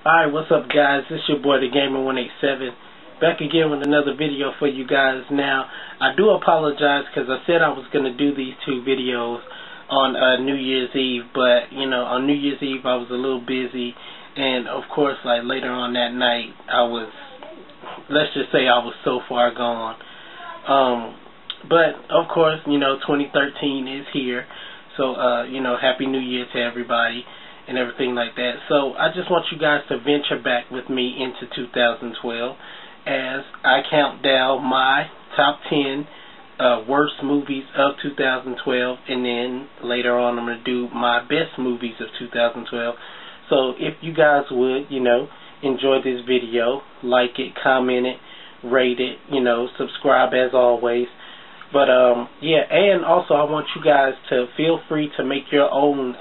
Alright, what's up guys? This your boy the Gamer187 back again with another video for you guys. Now, I do apologize because I said I was going to do these two videos on New Year's Eve, but you know, on New Year's Eve I was a little busy, and of course like later on that night let's just say I was so far gone. But of course, you know, 2013 is here, so you know, Happy New Year to everybody and everything like that. So I just want you guys to venture back with me into 2012 as I count down my top 10 worst movies of 2012, and then later on I'm going to do my best movies of 2012. So if you guys would, you know, enjoy this video, like it, comment it, rate it, you know, subscribe as always. But yeah, and also I want you guys to feel free to make your own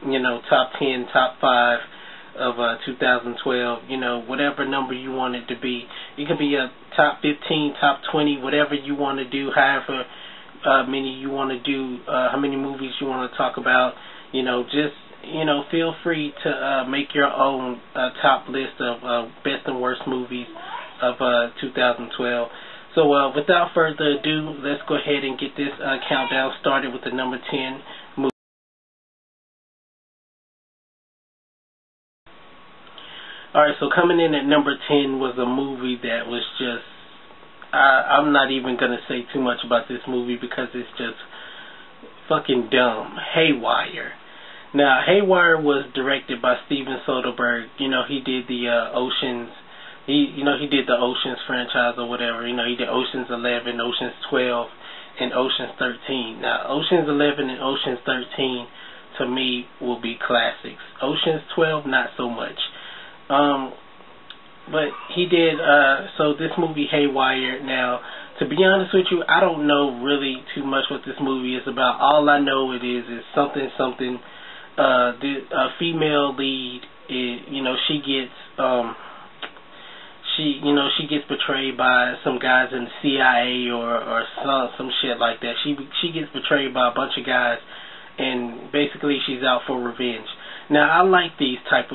you know, top 10, top 5 of 2012, you know, whatever number you want it to be. It could be a top 15, top 20, whatever you want to do, however many you want to do, how many movies you want to talk about, you know, just, you know, feel free to make your own top list of best and worst movies of 2012. So without further ado, let's go ahead and get this countdown started with the number 10 movie. Alright, so coming in at number 10 was a movie that was just, I'm not even going to say too much about this movie because it's just fucking dumb. Haywire. Now, Haywire was directed by Steven Soderbergh. You know, he did the Oceans. He did the Oceans franchise or whatever. You know, he did Oceans 11, Oceans 12, and Oceans 13. Now, Oceans 11 and Oceans 13 to me will be classics. Oceans 12, not so much. But he did, so this movie Haywire. Now, to be honest with you, I don't know really too much what this movie is about. All I know it is something, the female lead, you know, she gets betrayed by some guys in the CIA or some shit like that. She gets betrayed by a bunch of guys, and basically she's out for revenge. Now, I like these types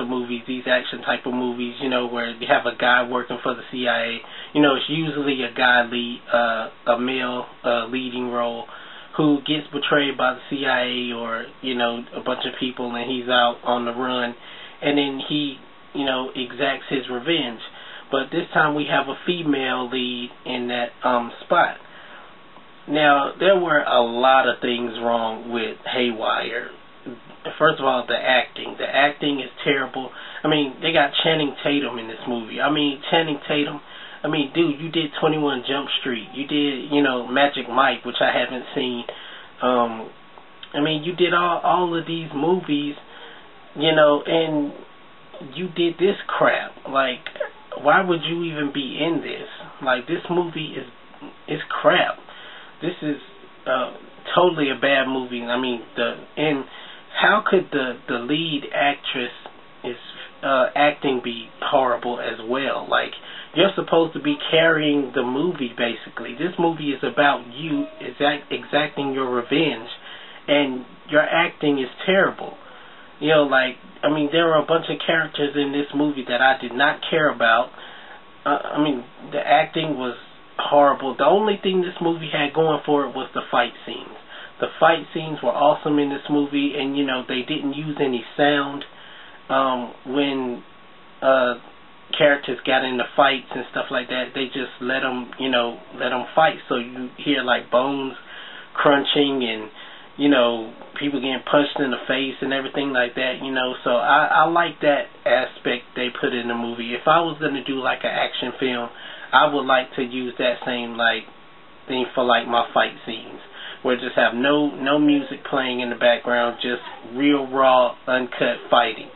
of movies, these action type of movies, you know, where you have a guy working for the CIA. You know, it's usually a guy lead, a male leading role, who gets betrayed by the CIA or, you know, a bunch of people, and he's out on the run, and then he, you know, exacts his revenge. But this time we have a female lead in that spot. Now, there were a lot of things wrong with Haywire. First of all, the acting. The acting is terrible. I mean, they got Channing Tatum in this movie. I mean, Channing Tatum, I mean, dude, you did 21 Jump Street. You did, you know, Magic Mike, which I haven't seen. I mean, you did all of these movies, you know, and you did this crap. Like, why would you even be in this? Like, this movie is crap. This is totally a bad movie. I mean, and how could the lead actress acting be horrible as well? Like, you're supposed to be carrying the movie, basically. This movie is about you exacting your revenge, and your acting is terrible. You know, like, I mean, there are a bunch of characters in this movie that I did not care about. I mean, the acting was horrible. The only thing this movie had going for it was the fight scenes. The fight scenes were awesome in this movie, and, you know, they didn't use any sound when characters got into fights and stuff like that. They just let them fight, so you hear, like, bones crunching and, you know, people getting punched in the face and everything like that, you know. So I like that aspect they put in the movie. If I was going to do, like, an action film, I would like to use that same, like, thing for, like, my fight scenes, where just have no music playing in the background, just real raw, uncut fighting.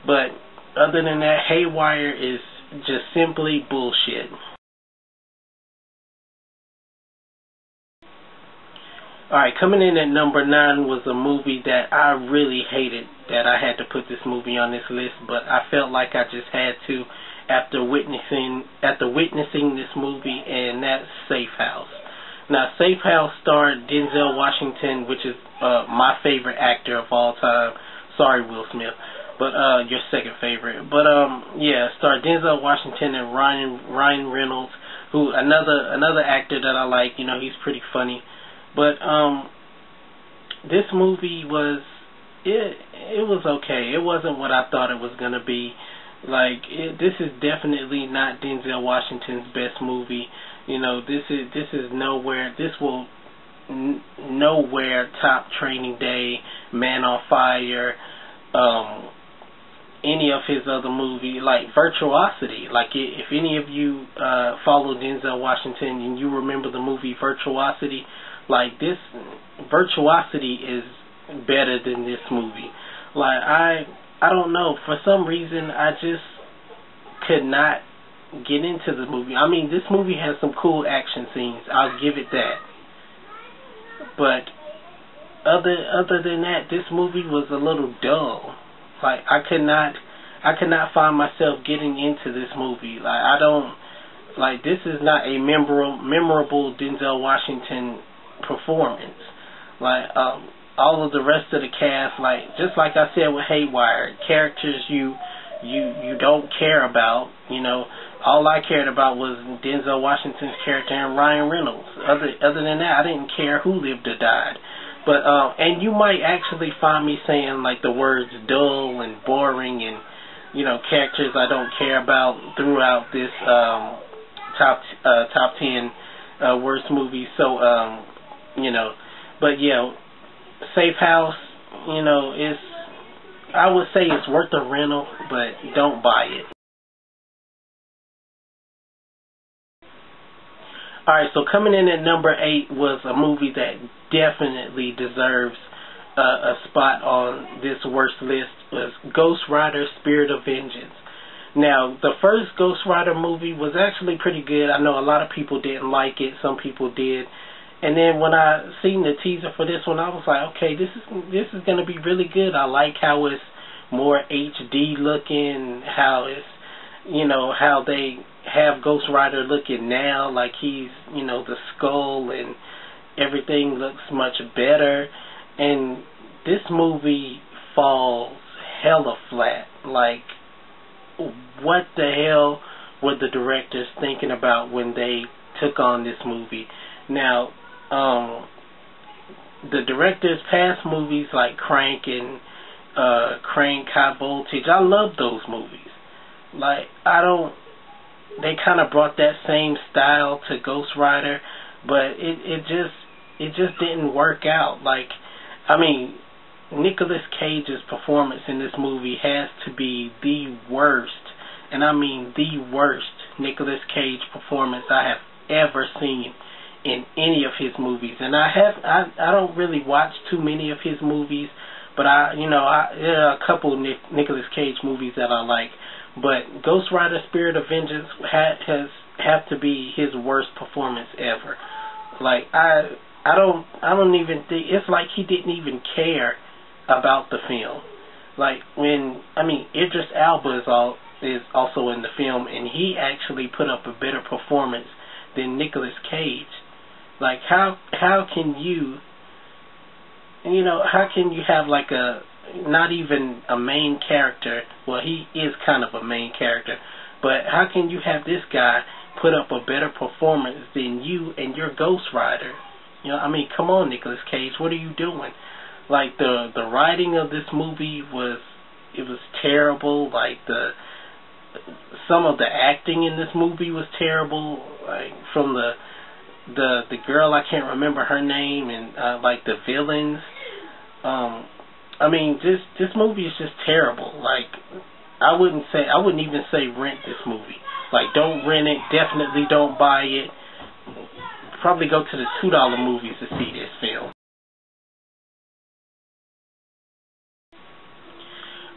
But other than that, Haywire is just simply bullshit. Alright, coming in at number 9 was a movie that I really hated, that I had to put this movie on this list, but I felt like I just had to after witnessing this movie, and that's Safe House. Now, Safe House starred Denzel Washington, which is my favorite actor of all time. Sorry, Will Smith. But your second favorite. But yeah, star Denzel Washington and Ryan Reynolds, who another actor that I like. You know, he's pretty funny. But this movie was it was okay. It wasn't what I thought it was gonna be. Like this is definitely not Denzel Washington's best movie. You know, this is nowhere. This will nowhere top Training Day, Man on Fire, any of his other movies, like Virtuosity. Like if any of you follow Denzel Washington and you remember the movie Virtuosity, like this Virtuosity is better than this movie. Like I don't know, for some reason I just could not get into the movie. I mean, this movie has some cool action scenes, I'll give it that. But other than that, this movie was a little dull. Like I could not find myself getting into this movie. Like I don't like this is not a memorable Denzel Washington performance. Like all of the rest of the cast, like just like I said with Haywire, characters you don't care about. You know, all I cared about was Denzel Washington's character and Ryan Reynolds. Other than that, I didn't care who lived or died. But and you might actually find me saying like the words dull and boring and, you know, characters I don't care about throughout this top 10 worst movies. So you know, but yeah, Safe House, you know, I would say it's worth a rental, but don't buy it. Alright, so coming in at number 8 was a movie that definitely deserves a spot on this worst list, was Ghost Rider: Spirit of Vengeance. Now, the first Ghost Rider movie was actually pretty good. I know a lot of people didn't like it, some people did. And then when I seen the teaser for this one, I was like, okay, this is going to be really good. I like how it's more HD looking, how it's, you know, how they have Ghost Rider looking now, like he's, you know, the skull and everything looks much better. And this movie falls hella flat. Like, what the hell were the directors thinking about when they took on this movie? Now, the director's past movies like Crank and Crank, High Voltage, I love those movies. Like, they kind of brought that same style to Ghost Rider, but it just didn't work out. Like, I mean, Nicolas Cage's performance in this movie has to be the worst, and I mean the worst Nicolas Cage performance I have ever seen in any of his movies. And I don't really watch too many of his movies, but there are a couple of Nicolas Cage movies that I like. But Ghost Rider: Spirit of Vengeance have to be his worst performance ever. Like I don't even think, it's like he didn't even care about the film. Like Idris Elba is also in the film, and he actually put up a better performance than Nicolas Cage. Like how can you have like not even a main character? Well, he is kind of a main character, but how can you have this guy put up a better performance than you and your Ghost Rider? You know, I mean, come on, Nicolas Cage, what are you doing? Like the writing of this movie was terrible. Like some of the acting in this movie was terrible. Like from the girl, I can't remember her name, and like the villains. I mean, this movie is just terrible. Like, I wouldn't even say rent this movie. Like, don't rent it. Definitely don't buy it. Probably go to the $2 movies to see this film.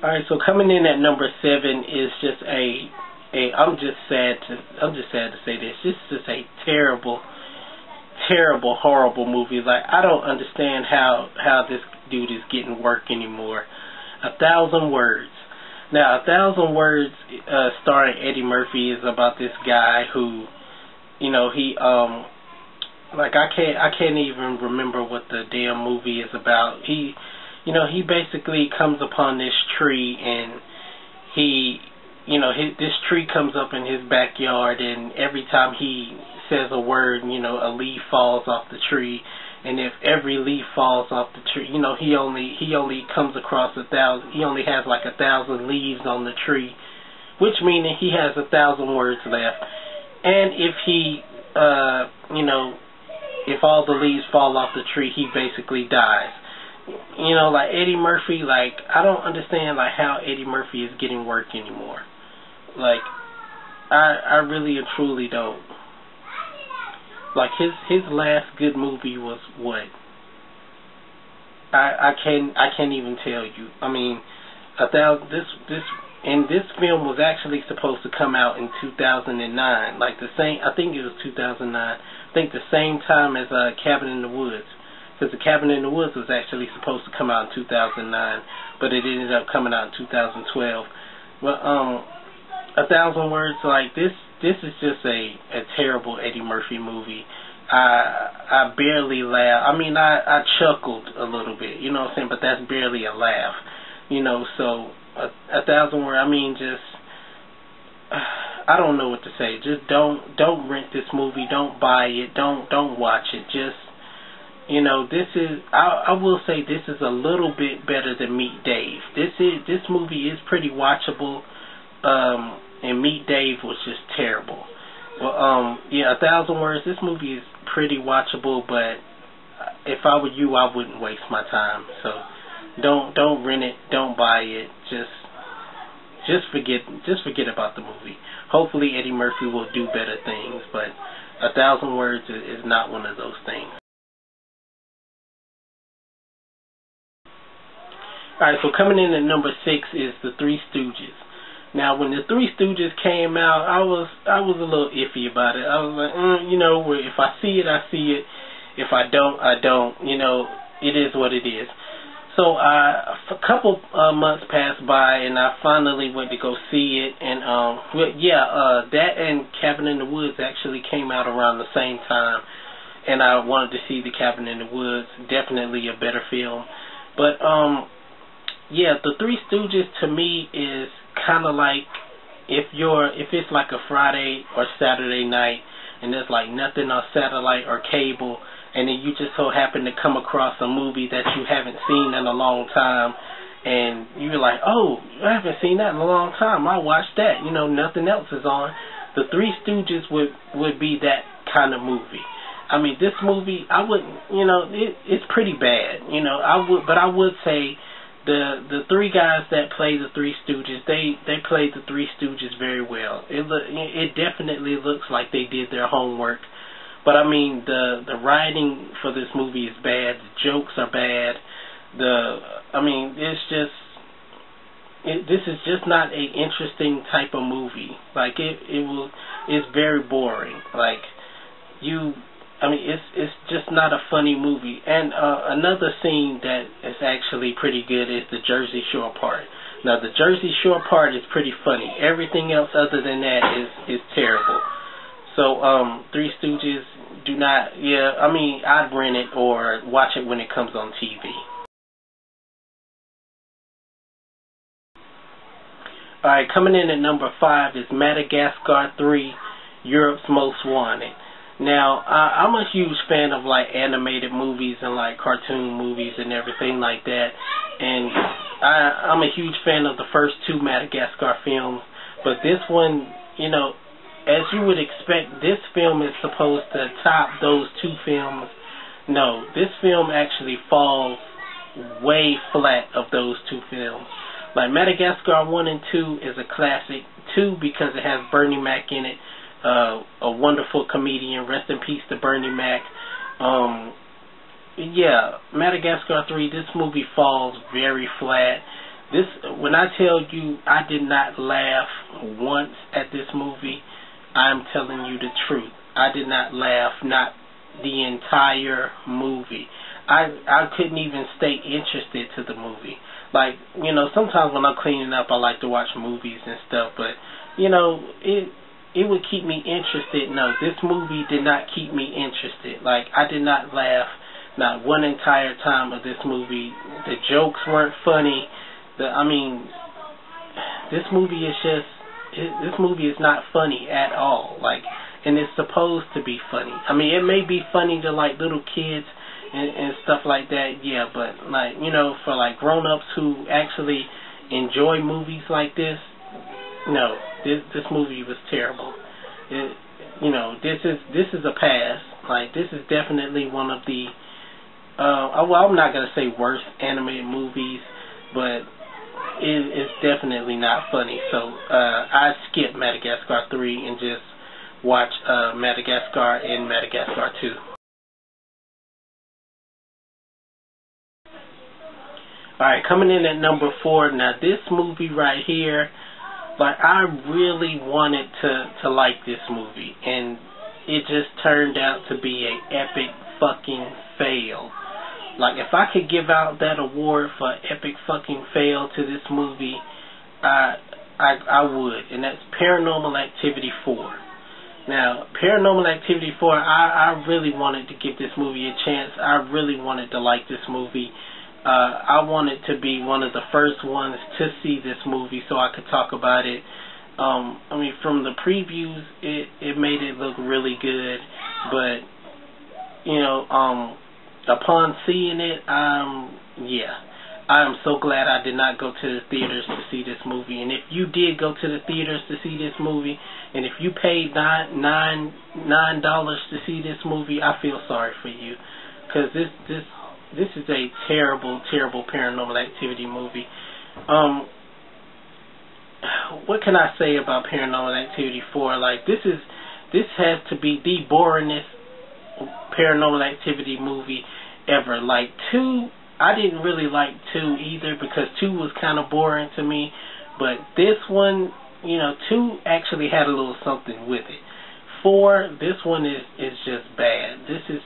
Alright, so coming in at number 7 is just I'm just sad to say this. This is just a terrible, horrible movie. Like, I don't understand how this dude is getting work anymore. 1,000 Words. Now, 1,000 Words, starring Eddie Murphy, is about this guy who, you know, he I can't even remember what the damn movie is about. He he basically comes upon this tree, and this tree comes up in his backyard, and every time he says a word, a leaf falls off the tree. And if every leaf falls off the tree, he only comes across 1,000. He only has like 1,000 leaves on the tree, which means he has 1,000 words left. And if if all the leaves fall off the tree, he basically dies. Like Eddie Murphy, like I don't understand like how Eddie Murphy is getting work anymore. Like I really and truly don't. Like his last good movie was what? I can't even tell you. I mean, this film was actually supposed to come out in 2009. Like I think it was 2009. I think the same time as Cabin in the Woods, because the Cabin in the Woods was actually supposed to come out in 2009, but it ended up coming out in 2012. But 1,000 Words, like this is just a terrible Eddie Murphy movie. I barely laughed. I mean, I chuckled a little bit, you know what I'm saying? But that's barely a laugh, So 1,000 Words. I mean, just I don't know what to say. Just don't rent this movie. Don't buy it. Don't watch it. Just this is. I will say this is a little bit better than Meet Dave. This movie is pretty watchable. And Meet Dave was just terrible. Well, 1,000 Words. This movie is pretty watchable, but if I were you, I wouldn't waste my time. So don't rent it. Don't buy it. Just forget about the movie. Hopefully Eddie Murphy will do better things, but 1,000 Words is not one of those things. Alright, so coming in at number 6 is the Three Stooges. Now, when the Three Stooges came out, I was a little iffy about it. I was like, if I see it, I see it. If I don't, I don't. It is what it is. So a couple months passed by, and I finally went to go see it. And that and Cabin in the Woods actually came out around the same time, and I wanted to see the Cabin in the Woods. Definitely a better film, but the Three Stooges to me is kind of like if it's like a Friday or Saturday night, and there's like nothing on satellite or cable, and then you just so happen to come across a movie that you haven't seen in a long time, and you're like, oh, I haven't seen that in a long time, I'll watch that. Nothing else is on. The Three Stooges would be that kind of movie. I mean, this movie, I wouldn't, it's pretty bad. I would say the three guys that play the Three Stooges, they played the Three Stooges very well. It definitely looks like they did their homework. But I mean, the writing for this movie is bad. The jokes are bad. This is just not a interesting type of movie. Like it's very boring. Like it's just not a funny movie. And another scene that is actually pretty good is the Jersey Shore part. Now, the Jersey Shore part is pretty funny. Everything else other than that is terrible. So, Three Stooges, I'd rent it or watch it when it comes on TV. Alright, coming in at number 5 is Madagascar 3, Europe's Most Wanted. Now, I'm a huge fan of like animated movies and like cartoon movies and everything like that, and I'm a huge fan of the first 2 Madagascar films, but this one, as you would expect, this film is supposed to top those 2 films. No, this film actually falls way flat of those 2 films. Like Madagascar 1 and 2 is a classic. 2 because it has Bernie Mac in it. A wonderful comedian. Rest in peace to Bernie Mac. Madagascar 3, this movie falls very flat. When I tell you I did not laugh once at this movie, I'm telling you the truth. I did not laugh, not the entire movie. I couldn't even stay interested to the movie. Like, sometimes when I'm cleaning up, I like to watch movies and stuff, but, it would keep me interested. No, this movie did not keep me interested. Like, I did not laugh Not one entire time of this movie. The jokes weren't funny. This movie is just, this movie is not funny at all. Like, and it's supposed to be funny. I mean, it may be funny to like little kids and stuff like that, yeah, but like, you know, for like grown-ups who actually enjoy movies like this, no, this movie was terrible. You know, this is a pass. Like, this is definitely one of the well, I'm not gonna say worst animated movies, but it's definitely not funny. So I skip Madagascar 3 and just watch Madagascar and Madagascar 2. Alright, coming in at number 4. Now this movie right here, like, I really wanted to like this movie, and it just turned out to be an epic fucking fail. Like, if I could give out that award for epic fucking fail to this movie, I would, and that's Paranormal Activity 4. Now, Paranormal Activity 4, I really wanted to give this movie a chance. I really wanted to like this movie. I wanted to be one of the first ones to see this movie so I could talk about it. I mean, from the previews, it made it look really good, but, you know, upon seeing it, yeah, I am so glad I did not go to the theaters to see this movie. And if you did go to the theaters to see this movie, and if you paid $9 to see this movie, I feel sorry for you, because this is a terrible, terrible Paranormal Activity movie. What can I say about Paranormal Activity 4? Like, this has to be the boringest Paranormal Activity movie ever. Like, 2, I didn't really like 2 either, because 2 was kind of boring to me, but this one, you know, 2 actually had a little something with it. 4, this one is just bad. This is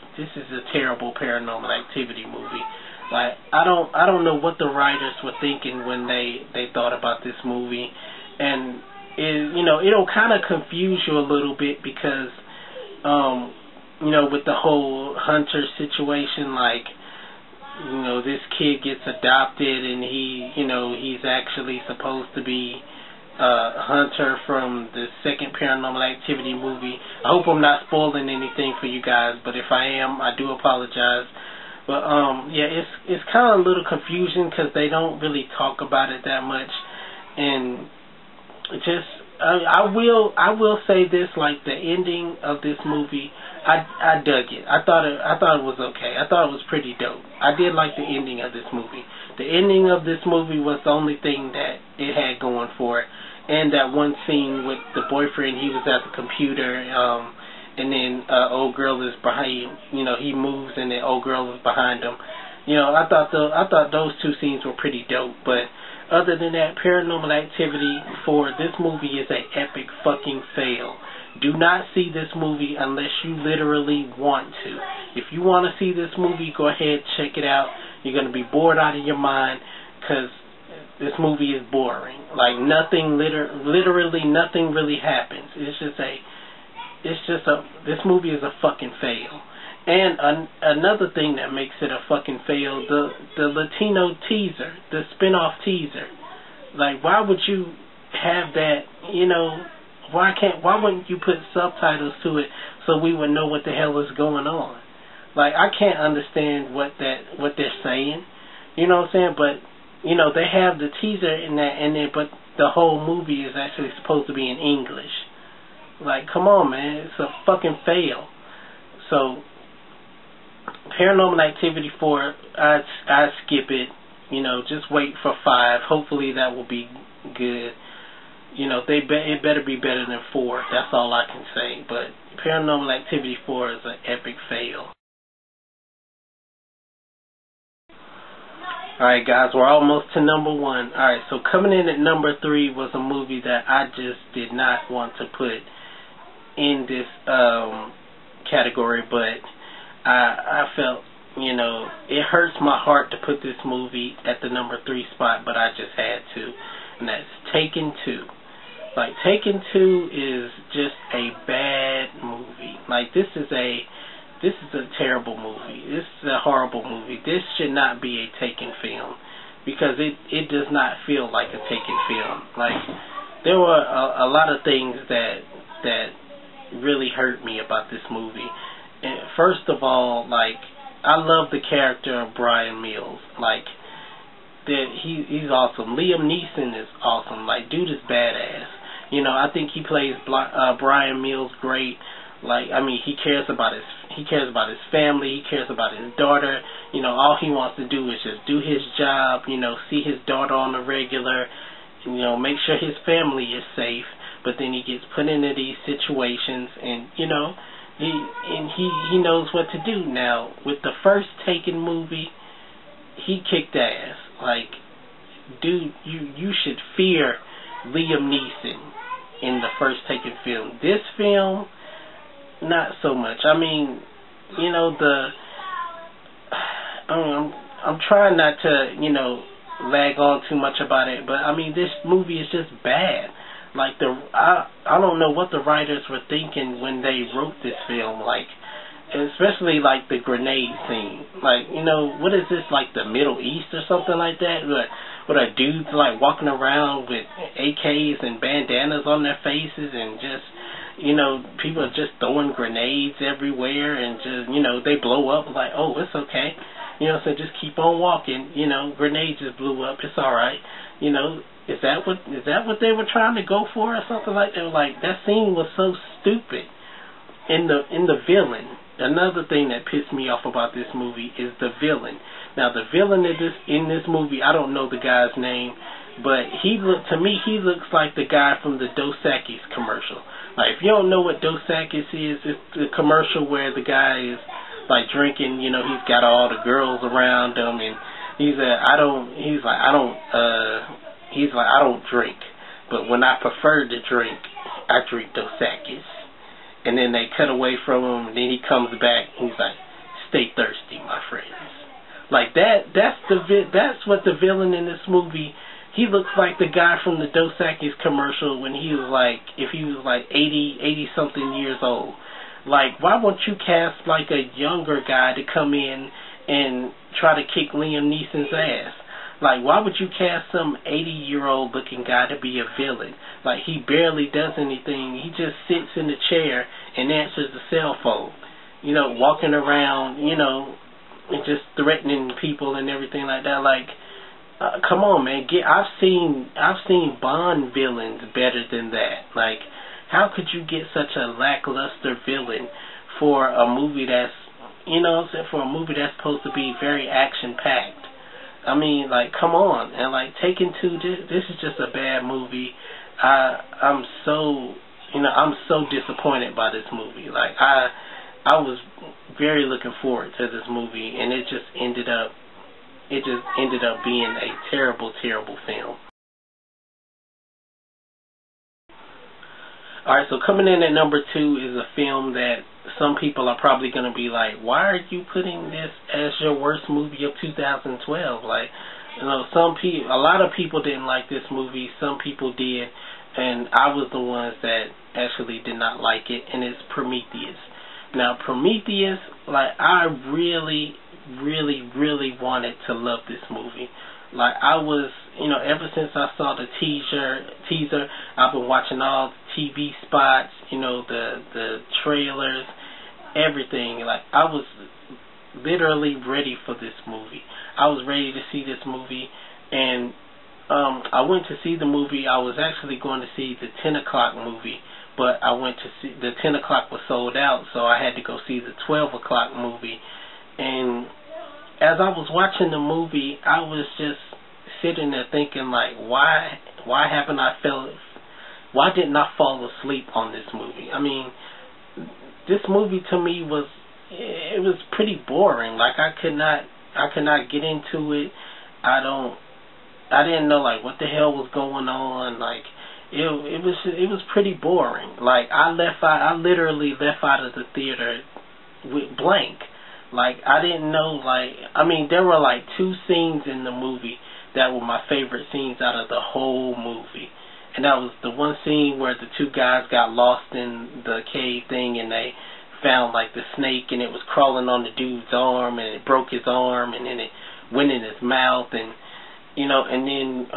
a terrible Paranormal Activity movie. Like, I don't know what the writers were thinking when they thought about this movie, and you know, it'll kind of confuse you a little bit, because you know, with the whole Hunter situation, like, you know, this kid gets adopted, and he's actually supposed to be Hunter from the second Paranormal Activity movie. I hope I'm not spoiling anything for you guys, but if I am, I do apologize. But yeah, it's kind of a little confusing, because they don't really talk about it that much, and just I will say this, like, the ending of this movie, I dug it. I thought it was okay. I thought it was pretty dope. I did like the ending of this movie. The ending of this movie was the only thing that it had going for it. And that one scene with the boyfriend, he was at the computer, and then old girl is behind, you know, he moves and the old girl is behind him. You know, I thought those two scenes were pretty dope. But other than that, Paranormal Activity 4, this movie is an epic fucking fail. Do not see this movie unless you literally want to. If you want to see this movie, go ahead, check it out. You're going to be bored out of your mind, because this movie is boring. Like, nothing, literally nothing really happens. This movie is a fucking fail. And another thing that makes it a fucking fail, the Latino teaser, the spin-off teaser. Like, why would you have that, you know, why wouldn't you put subtitles to it so we would know what the hell is going on? Like, I can't understand what they're saying. You know what I'm saying? But, you know, they have the teaser in there, but the whole movie is actually supposed to be in English. Like, come on, man. It's a fucking fail. So, Paranormal Activity 4, I'd skip it. You know, just wait for 5. Hopefully that will be good. You know, it better be better than 4. That's all I can say. But Paranormal Activity 4 is an epic fail. Alright, guys, we're almost to number 1. Alright, so coming in at number 3 was a movie that I just did not want to put in this category, but I felt, you know, it hurts my heart to put this movie at the number 3 spot, but I just had to, and that's Taken 2. Like, Taken 2 is just a bad movie. Like, this is a this is a terrible movie. This is a horrible movie. This should not be a Taken film, because it does not feel like a Taken film. Like, there were a lot of things that really hurt me about this movie. And first of all, like, I love the character of Brian Mills. Like, that he's awesome. Liam Neeson is awesome. Like, dude is badass. You know, I think he plays Brian Mills great. Like, I mean, he cares about his family. He cares about his daughter. You know, all he wants to do is just do his job. You know, see his daughter on the regular. You know, make sure his family is safe. But then he gets put into these situations, and you know, he knows what to do. Now, with the first Taken movie, he kicked ass. Like, dude, you should fear Liam Neeson in the first Taken film. This film, not so much. I mean, you know, I'm trying not to, you know, lag on too much about it, but I mean, this movie is just bad. Like, I don't know what the writers were thinking when they wrote this film. Like, especially like the grenade scene. Like, you know, what is this, like the Middle East or something like that? With a dudes like walking around with AKs and bandanas on their faces, and just, you know, people are just throwing grenades everywhere, and just, you know, they blow up. Like, oh, it's okay. You know, so just keep on walking. You know, grenades just blew up. It's all right. You know, is that what they were trying to go for, or something like that? Like, that scene was so stupid. In the villain. Another thing that pissed me off about this movie is the villain. Now, the villain in this movie, I don't know the guy's name, but to me he looks like the guy from the Dos Equis commercial. Like, if you don't know what Dos Equis is, it's the commercial where the guy is like drinking. You know, he's got all the girls around him, and he's like, I don't drink, but when I prefer to drink, I drink Dos Equis. And then they cut away from him, and then he comes back, and he's like, stay thirsty, my friends. Like, that's what the villain in this movie, he looks like the guy from the Dos Equis commercial when he was like, if he was like 80 something years old. Like, why won't you cast like a younger guy to come in and try to kick Liam Neeson's ass? Like, why would you cast some 80-year-old looking guy to be a villain? Like, he barely does anything. He just sits in the chair and answers the cell phone. You know, walking around, you know, and just threatening people and everything like that. Like, come on, man. I've seen Bond villains better than that. Like, how could you get such a lackluster villain for a movie that's, you know, for a movie that's supposed to be very action-packed? I mean, like, come on. And, like, Taken 2, this is just a bad movie. I'm so disappointed by this movie. Like, I was very looking forward to this movie, and it just ended up being a terrible, terrible film. Alright, so coming in at number 2 is a film that some people are probably going to be like, why are you putting this as your worst movie of 2012? Like, you know, a lot of people didn't like this movie, some people did, and I was the ones that actually did not like it, and it's Prometheus. Now, Prometheus, like, I really, really, really wanted to love this movie. Like, I was, you know, ever since I saw the teaser, I've been watching all the TV spots, you know, the trailers, everything. Like, I was literally ready for this movie. I was ready to see this movie, and I went to see the movie. I was actually going to see the 10 o'clock movie, but I went to see, the 10 o'clock was sold out, so I had to go see the 12 o'clock movie. And as I was watching the movie, I was just sitting there thinking, like, why didn't I fall asleep on this movie? I mean, this movie to me was pretty boring. Like, I could not get into it. I didn't know, like, what the hell was going on. Like, it was pretty boring. Like, I literally left out of the theater with blank. Like, I didn't know, like, I mean, there were like 2 scenes in the movie that were my favorite scenes out of the whole movie. And that was the one scene where the 2 guys got lost in the cave thing, and they found like the snake and it was crawling on the dude's arm and it broke his arm and then it went in his mouth, and and then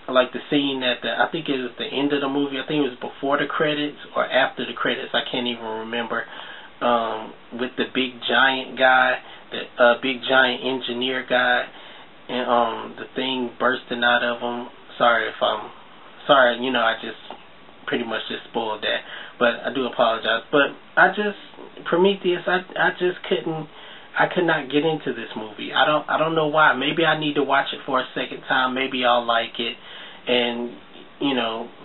like the scene at I think it was the end of the movie. I think it was before the credits or after the credits. I can't even remember. With the big giant guy, the big giant engineer guy, and the thing bursting out of him. Sorry, I just pretty much just spoiled that, but I do apologize. But Prometheus, I could not get into this movie. I don't know why. Maybe I need to watch it for a second time. Maybe I'll like it, and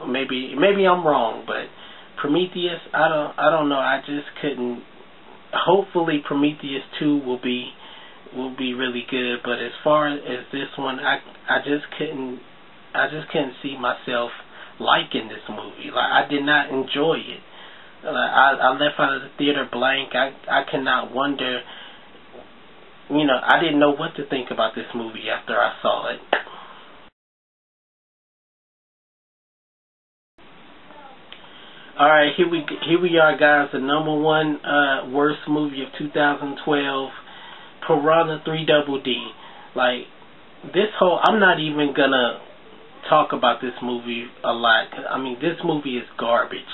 maybe I'm wrong. But Prometheus, I don't know. I just couldn't. Hopefully, Prometheus 2 will be really good. But as far as this one, I just couldn't see myself liking this movie. Like, I did not enjoy it. I left out of the theater blank. I cannot wonder. I didn't know what to think about this movie after I saw it. Alright, here we are, guys. The number one worst movie of 2012, Piranha 3 Double D. Like, I'm not even gonna talk about this movie a lot. I mean, this movie is garbage.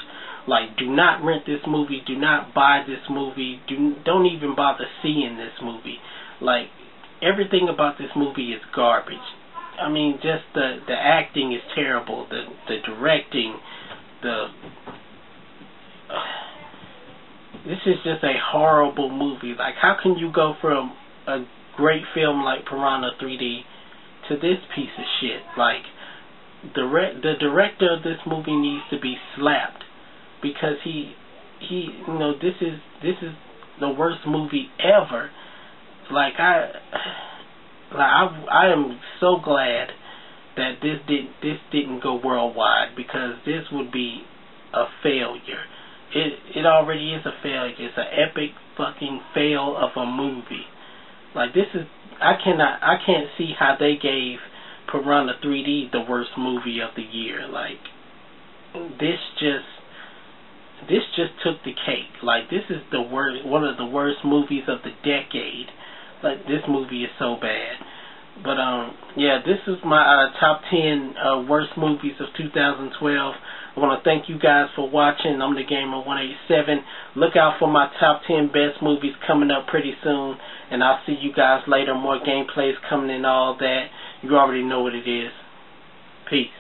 Like, do not rent this movie. Do not buy this movie. Don't even bother seeing this movie. Like, everything about this movie is garbage. I mean, just the acting is terrible. The directing, this is just a horrible movie. Like, how can you go from a great film like Piranha 3D to this piece of shit? Like, the director of this movie needs to be slapped, because this is the worst movie ever. Like, I am so glad that this didn't go worldwide, because this would be a failure. It already is a failure. It's an epic fucking fail of a movie. Like, I can't see how they gave Piranha 3D the worst movie of the year. Like, this just took the cake. Like, this is one of the worst movies of the decade. Like, this movie is so bad. But yeah, this is my top 10 worst movies of 2012. I want to thank you guys for watching. I'm the Gamer 187. Look out for my top 10 best movies coming up pretty soon, and I'll see you guys later. More gameplays coming and all that. You already know what it is. Peace.